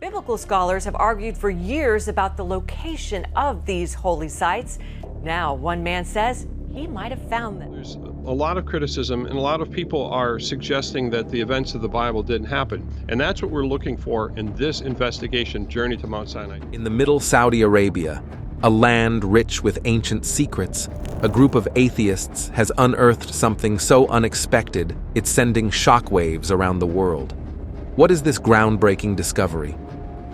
Biblical scholars have argued for years about the location of these holy sites. Now, one man says he might have found them. There's a lot of criticism, and a lot of people are suggesting that the events of the Bible didn't happen. And that's what we're looking for in this investigation, Journey to Mount Sinai. In the middle Saudi Arabia, a land rich with ancient secrets, a group of atheists has unearthed something so unexpected it's sending shockwaves around the world. What is this groundbreaking discovery?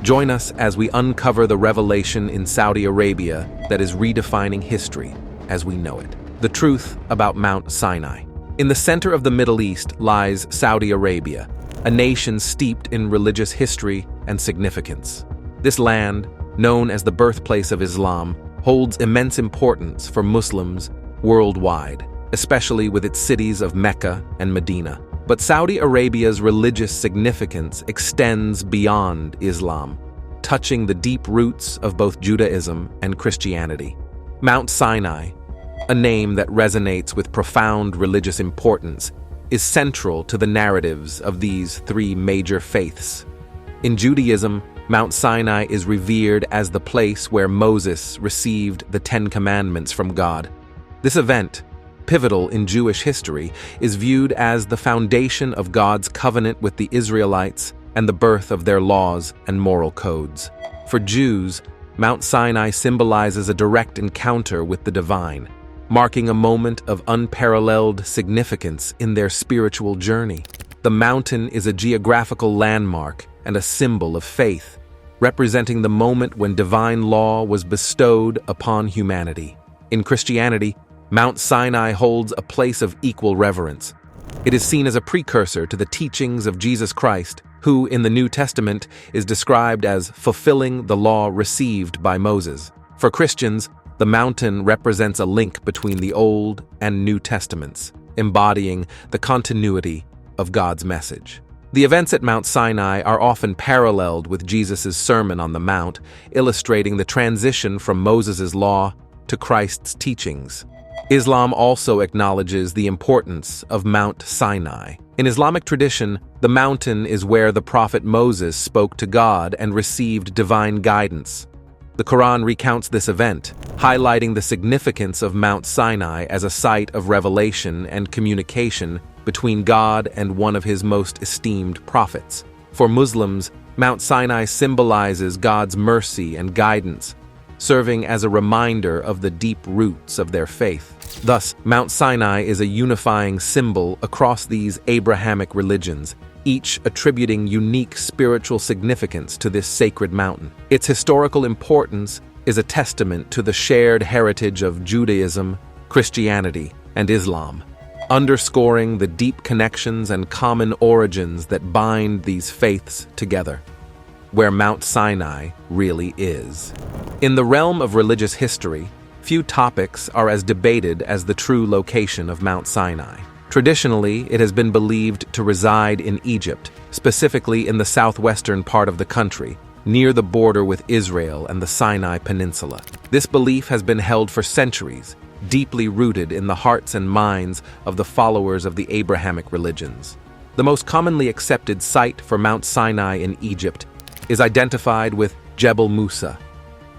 Join us as we uncover the revelation in Saudi Arabia that is redefining history as we know it. The truth about Mount Sinai. In the center of the Middle East lies Saudi Arabia, a nation steeped in religious history and significance. This land, known as the birthplace of Islam, holds immense importance for Muslims worldwide, especially with its cities of Mecca and Medina. But Saudi Arabia's religious significance extends beyond Islam, touching the deep roots of both Judaism and Christianity. Mount Sinai, a name that resonates with profound religious importance, is central to the narratives of these three major faiths. In Judaism, Mount Sinai is revered as the place where Moses received the Ten Commandments from God. This event, pivotal in Jewish history, is viewed as the foundation of God's covenant with the Israelites and the birth of their laws and moral codes. For Jews, Mount Sinai symbolizes a direct encounter with the divine, marking a moment of unparalleled significance in their spiritual journey. The mountain is a geographical landmark and a symbol of faith, representing the moment when divine law was bestowed upon humanity. In Christianity, Mount Sinai holds a place of equal reverence. It is seen as a precursor to the teachings of Jesus Christ, who in the New Testament is described as fulfilling the law received by Moses. For Christians, the mountain represents a link between the Old and New Testaments, embodying the continuity of God's message. The events at Mount Sinai are often paralleled with Jesus' Sermon on the Mount, illustrating the transition from Moses' law to Christ's teachings. Islam also acknowledges the importance of Mount Sinai. In Islamic tradition, the mountain is where the prophet Moses spoke to God and received divine guidance. The Quran recounts this event, highlighting the significance of Mount Sinai as a site of revelation and communication between God and one of his most esteemed prophets. For Muslims, Mount Sinai symbolizes God's mercy and guidance, serving as a reminder of the deep roots of their faith. Thus, Mount Sinai is a unifying symbol across these Abrahamic religions, each attributing unique spiritual significance to this sacred mountain. Its historical importance is a testament to the shared heritage of Judaism, Christianity, and Islam, underscoring the deep connections and common origins that bind these faiths together, where Mount Sinai really is. In the realm of religious history, few topics are as debated as the true location of Mount Sinai. Traditionally, it has been believed to reside in Egypt, specifically in the southwestern part of the country, near the border with Israel and the Sinai Peninsula. This belief has been held for centuries, deeply rooted in the hearts and minds of the followers of the Abrahamic religions. The most commonly accepted site for Mount Sinai in Egypt is identified with Jebel Musa,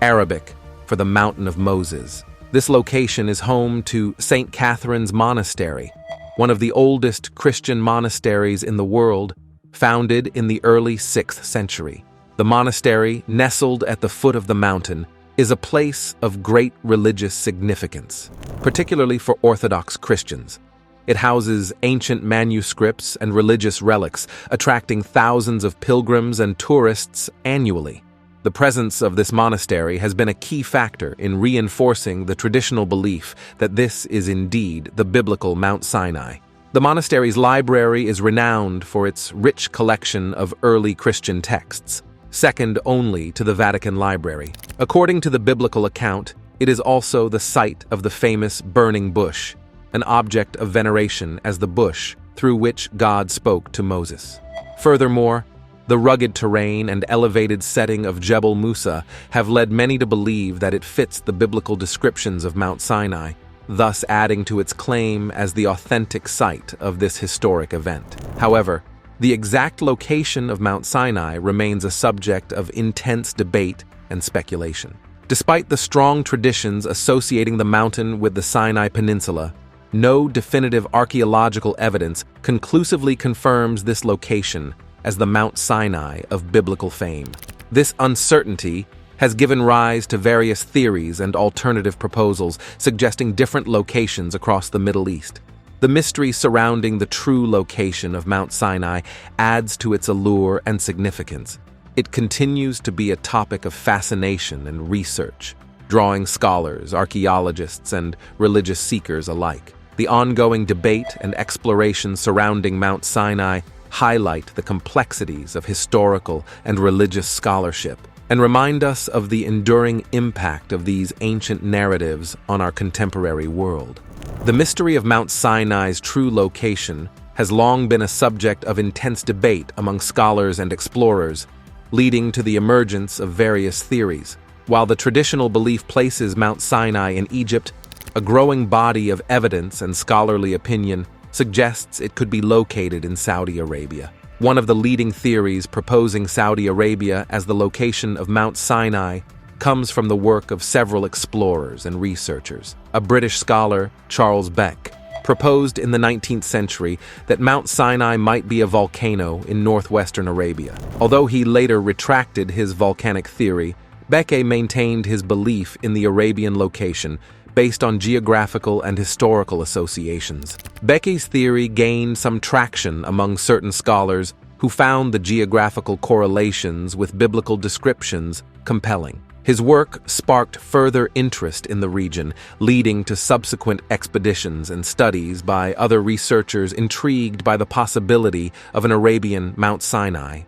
Arabic for the Mountain of Moses. This location is home to St. Catherine's Monastery, one of the oldest Christian monasteries in the world, founded in the early 6th century. The monastery, nestled at the foot of the mountain, is a place of great religious significance, particularly for Orthodox Christians. It houses ancient manuscripts and religious relics, attracting thousands of pilgrims and tourists annually. The presence of this monastery has been a key factor in reinforcing the traditional belief that this is indeed the biblical Mount Sinai. The monastery's library is renowned for its rich collection of early Christian texts, second only to the Vatican Library. According to the biblical account, it is also the site of the famous burning bush, an object of veneration as the bush through which God spoke to Moses. Furthermore, the rugged terrain and elevated setting of Jebel Musa have led many to believe that it fits the biblical descriptions of Mount Sinai, thus adding to its claim as the authentic site of this historic event. However, The exact location of Mount Sinai remains a subject of intense debate and speculation. Despite the strong traditions associating the mountain with the Sinai Peninsula, no definitive archaeological evidence conclusively confirms this location as the Mount Sinai of biblical fame. This uncertainty has given rise to various theories and alternative proposals suggesting different locations across the Middle East. The mystery surrounding the true location of Mount Sinai adds to its allure and significance. It continues to be a topic of fascination and research, drawing scholars, archaeologists, and religious seekers alike. The ongoing debate and exploration surrounding Mount Sinai highlight the complexities of historical and religious scholarship and remind us of the enduring impact of these ancient narratives on our contemporary world. The mystery of Mount Sinai's true location has long been a subject of intense debate among scholars and explorers, leading to the emergence of various theories. While the traditional belief places Mount Sinai in Egypt, a growing body of evidence and scholarly opinion suggests it could be located in Saudi Arabia. One of the leading theories proposing Saudi Arabia as the location of Mount Sinai comes from the work of several explorers and researchers. A British scholar, Charles Beck, proposed in the 19th century that Mount Sinai might be a volcano in northwestern Arabia. Although he later retracted his volcanic theory, Beck maintained his belief in the Arabian location based on geographical and historical associations. Becky's theory gained some traction among certain scholars who found the geographical correlations with biblical descriptions compelling. His work sparked further interest in the region, leading to subsequent expeditions and studies by other researchers intrigued by the possibility of an Arabian Mount Sinai.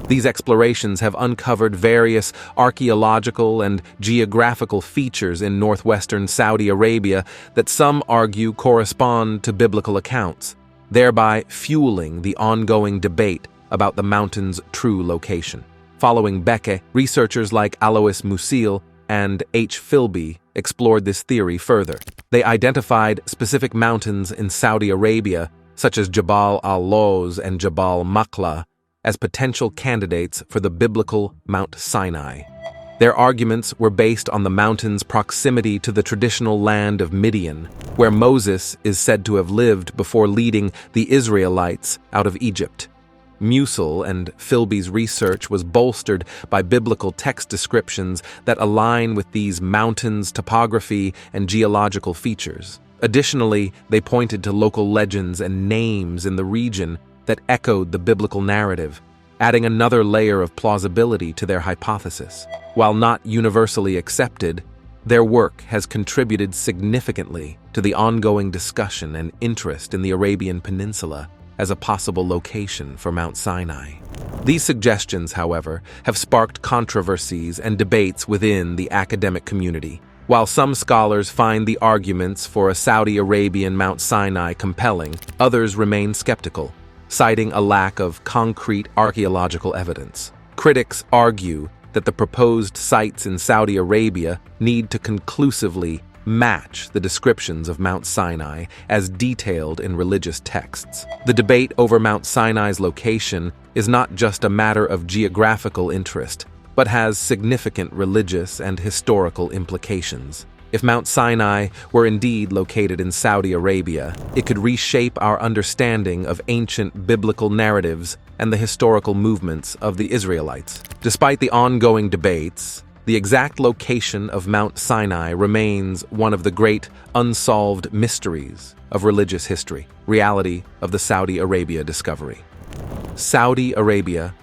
These explorations have uncovered various archaeological and geographical features in northwestern Saudi Arabia that some argue correspond to biblical accounts, thereby fueling the ongoing debate about the mountain's true location. Following Becke, researchers like Alois Musil and H. Philby explored this theory further. They identified specific mountains in Saudi Arabia, such as Jabal al-Lawz and Jabal Makla, as potential candidates for the biblical Mount Sinai. Their arguments were based on the mountain's proximity to the traditional land of Midian, where Moses is said to have lived before leading the Israelites out of Egypt. Musil and Philby's research was bolstered by biblical text descriptions that align with these mountains' topography and geological features. Additionally, they pointed to local legends and names in the region that echoed the biblical narrative, adding another layer of plausibility to their hypothesis. While not universally accepted, their work has contributed significantly to the ongoing discussion and interest in the Arabian Peninsula as a possible location for Mount Sinai. These suggestions, however, have sparked controversies and debates within the academic community. While some scholars find the arguments for a Saudi Arabian Mount Sinai compelling, others remain skeptical, citing a lack of concrete archaeological evidence. Critics argue that the proposed sites in Saudi Arabia need to conclusively match the descriptions of Mount Sinai as detailed in religious texts. The debate over Mount Sinai's location is not just a matter of geographical interest, but has significant religious and historical implications. If Mount Sinai were indeed located in Saudi Arabia, it could reshape our understanding of ancient biblical narratives and the historical movements of the Israelites. Despite the ongoing debates, the exact location of Mount Sinai remains one of the great unsolved mysteries of religious history, reality of the Saudi Arabia discovery. Saudi Arabia,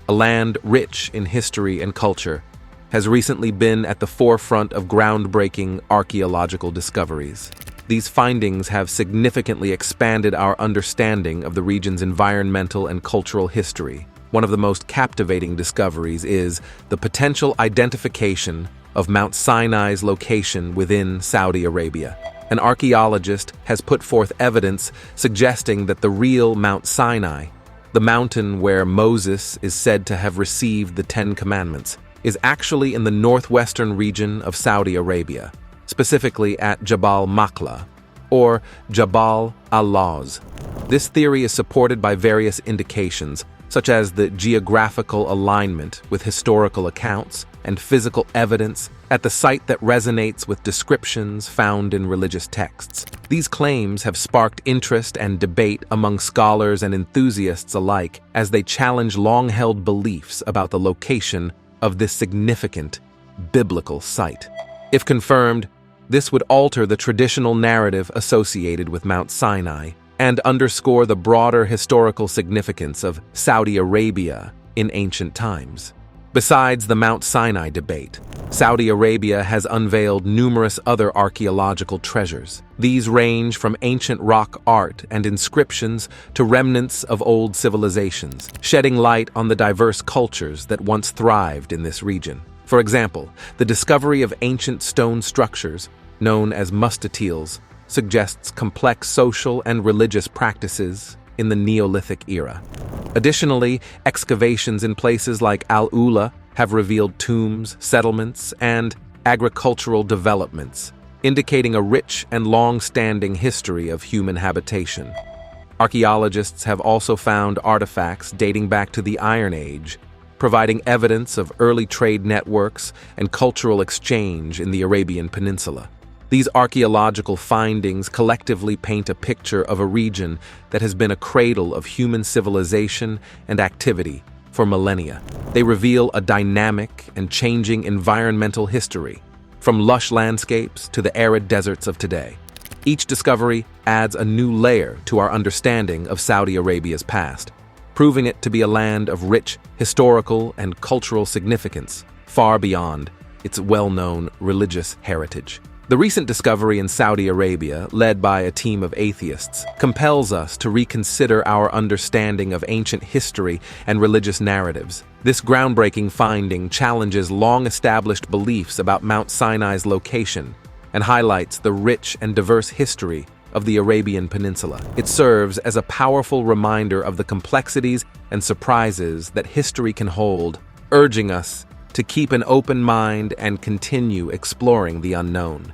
a land rich in history and culture, has recently been at the forefront of groundbreaking archaeological discoveries. These findings have significantly expanded our understanding of the region's environmental and cultural history. One of the most captivating discoveries is the potential identification of Mount Sinai's location within Saudi Arabia. An archaeologist has put forth evidence suggesting that the real Mount Sinai, the mountain where Moses is said to have received the Ten Commandments, is actually in the northwestern region of Saudi Arabia, specifically at Jabal Makla, or Jabal al-Lawz. This theory is supported by various indications, such as the geographical alignment with historical accounts and physical evidence at the site that resonates with descriptions found in religious texts. These claims have sparked interest and debate among scholars and enthusiasts alike as they challenge long-held beliefs about the location of this significant biblical site. If confirmed, this would alter the traditional narrative associated with Mount Sinai and underscore the broader historical significance of Saudi Arabia in ancient times. Besides the Mount Sinai debate, Saudi Arabia has unveiled numerous other archaeological treasures. These range from ancient rock art and inscriptions to remnants of old civilizations, shedding light on the diverse cultures that once thrived in this region. For example, the discovery of ancient stone structures, known as mustatiles, suggests complex social and religious practices in the Neolithic era. Additionally, excavations in places like Al-Ula have revealed tombs, settlements, and agricultural developments, indicating a rich and long-standing history of human habitation. Archaeologists have also found artifacts dating back to the Iron Age, providing evidence of early trade networks and cultural exchange in the Arabian Peninsula. These archaeological findings collectively paint a picture of a region that has been a cradle of human civilization and activity for millennia. They reveal a dynamic and changing environmental history, from lush landscapes to the arid deserts of today. Each discovery adds a new layer to our understanding of Saudi Arabia's past, proving it to be a land of rich historical and cultural significance, far beyond its well-known religious heritage. The recent discovery in Saudi Arabia, led by a team of atheists, compels us to reconsider our understanding of ancient history and religious narratives. This groundbreaking finding challenges long-established beliefs about Mount Sinai's location and highlights the rich and diverse history of the Arabian Peninsula. It serves as a powerful reminder of the complexities and surprises that history can hold, urging us to keep an open mind and continue exploring the unknown.